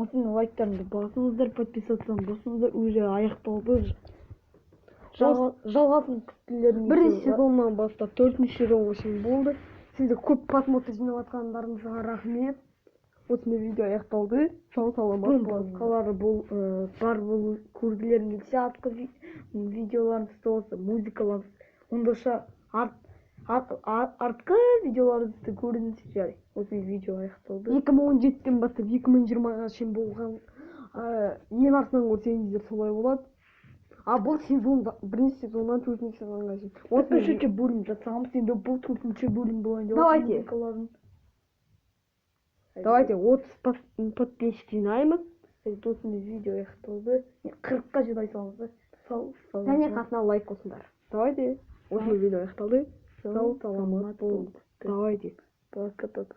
Осыны лайктарыңды басыңыздар, подписаться басыңыздар, уже аяқталды. Жалғасын күттілеріңіз. Бірінші сезоннан бастап 4-ші сезонға шейін болды. Сіздер көп просмотр жинап жатқандарыңызға рахмет. Осындай видео аяқталды. Сау саламат болыңыздар. Басқалары бар бұл көргілерің келсе артқы видеоларымыз болса, музыкаларымыз. Ондайша артқы видеоларымызды көріңіздер жарай. Осы видео аяқталды. 2017-тен бастап 2020-ға шейін болған ең артынан көрсеңіздер солай болады. Бұл сезонда, бірінші сезоннан 4-ші сезонға шейін. 3-ші бөлім жасағанбыз, енді бұл 4-ші бөлім болайын. Давайте 30 подписчик жинаймыз. Осындай видео аяқталды. 40-қа жинай салыңыздар. Және қасына лайк қосыңдар. Давайте. Осындай видео аяқталды. Сау саламат болыңыздар. Давайте. Пока-пока.